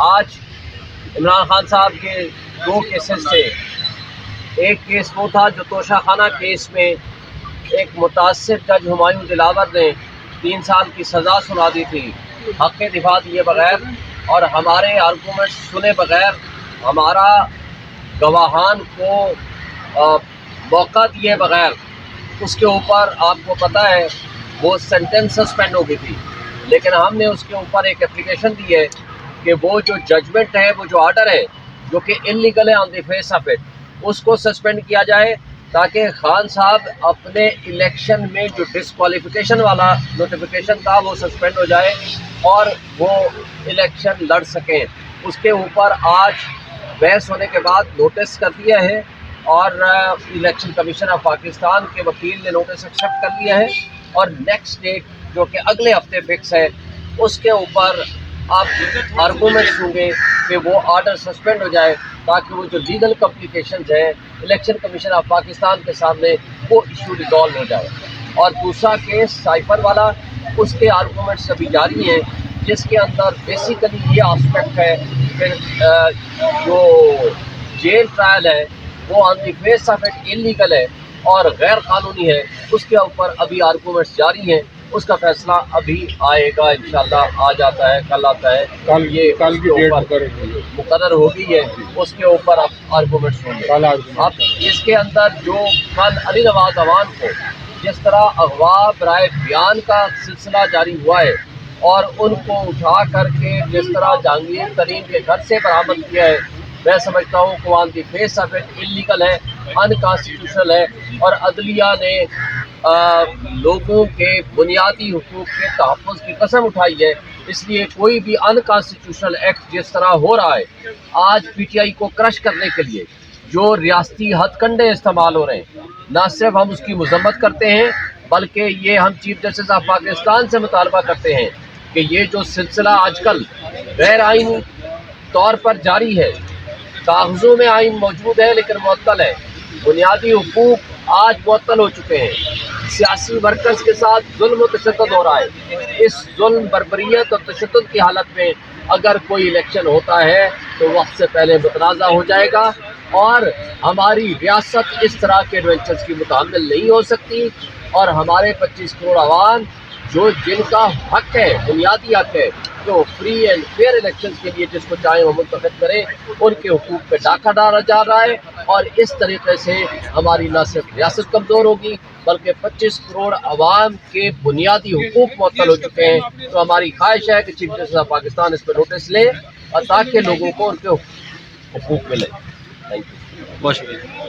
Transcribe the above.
آج عمران خان صاحب کے 2 کیسز تھے. ایک کیس وہ تھا جو توشہ خانہ کیس میں ایک متاثر جج ہمایوں دلاور نے 3 سال کی سزا سنا دی تھی حق دفاع دیے بغیر اور ہمارے آرگومنٹ سنے بغیر، ہمارا گواہان کو موقع دیے بغیر. اس کے اوپر آپ کو پتہ ہے وہ سینٹنس سسپینڈ ہو گئی تھی، لیکن ہم نے اس کے اوپر ایک اپلیکیشن دی ہے کہ وہ جو ججمنٹ ہے، وہ جو آرڈر ہے جو کہ انلیگل ہے آن دی فیس آف اٹ، اس کو سسپینڈ کیا جائے تاکہ خان صاحب اپنے الیکشن میں جو ڈسکوالیفیکیشن والا نوٹیفیکیشن تھا وہ سسپینڈ ہو جائے اور وہ الیکشن لڑ سکیں. اس کے اوپر آج بحث ہونے کے بعد نوٹس کر دیا ہے اور الیکشن کمیشن آف پاکستان کے وکیل نے نوٹس ایکسیپٹ کر لیا ہے اور نیکسٹ ڈیٹ جو کہ اگلے ہفتے فکس ہے اس کے اوپر آپ آرگومنٹس ہوں گے کہ وہ آرڈر سسپینڈ ہو جائے تاکہ وہ جو لیگل کمپلیکیشنز ہیں الیکشن کمیشن آف پاکستان کے سامنے وہ ایشو ریزالو ہو جائے. اور دوسرا کیس سائفر والا، اس کے آرگومنٹس ابھی جاری ہیں جس کے اندر بیسیکلی یہ آسپیکٹ ہے کہ جو جیل ٹرائل ہے وہ on the face of it illegal ہے اور غیر قانونی ہے. اس کے اوپر ابھی آرگومنٹس جاری ہیں، اس کا فیصلہ ابھی آئے گا انشاءاللہ. آج آتا ہے، کل آتا ہے، کل کی ڈیٹ مقرر ہو گئی ہے. اس کے اوپر اب آرگومنٹس ہوں گے. اب اس کے اندر جو کل علی نواز عوام کو جس طرح اغوا برائے بیان کا سلسلہ جاری ہوا ہے اور ان کو اٹھا کر کے جس طرح جہانگیر ترین کے گھر سے برآمد کیا ہے، میں سمجھتا ہوں کہ on the face of it illegal ہے، انکانسٹیٹیوشنل ہے اور عدلیہ نے لوگوں کے بنیادی حقوق کے تحفظ کی قسم اٹھائی ہے. اس لیے کوئی بھی انکانسٹیٹیوشنل ایکٹ جس طرح ہو رہا ہے آج پی ٹی آئی کو کرش کرنے کے لیے جو ریاستی ہتھ کنڈے استعمال ہو رہے ہیں، نہ صرف ہم اس کی مذمت کرتے ہیں بلکہ یہ ہم چیف جسٹس آف پاکستان سے مطالبہ کرتے ہیں کہ یہ جو سلسلہ آج کل غیر آئینی طور پر جاری ہے، کاغذوں میں آئین موجود ہے لیکن معطل ہے، بنیادی حقوق آج معطل ہو چکے ہیں، سیاسی ورکرز کے ساتھ ظلم و تشدد ہو رہا ہے. اس ظلم، بربریت اور تشدد کی حالت میں اگر کوئی الیکشن ہوتا ہے تو وقت سے پہلے متنازع ہو جائے گا اور ہماری ریاست اس طرح کے ایڈونچرز کی متحمل نہیں ہو سکتی. اور ہمارے 25 کروڑ عوام جو جن کا حق ہے، بنیادی حق ہے، جو فری اینڈ فیئر الیکشن کے لیے جس کو چاہیں وہ منتخب کریں، ان کے حقوق پہ ڈاکہ ڈالا جا رہا ہے. اور اس طریقے سے ہماری نہ صرف ریاست کمزور ہوگی بلکہ 25 کروڑ عوام کے بنیادی حقوق معطل ہو چکے ہیں. تو ہماری خواہش ہے کہ چیف جسٹس آف پاکستان اس پہ نوٹس لے اور تاکہ لوگوں کو ان کے حقوق ملے. Thank you. بہت شکریہ.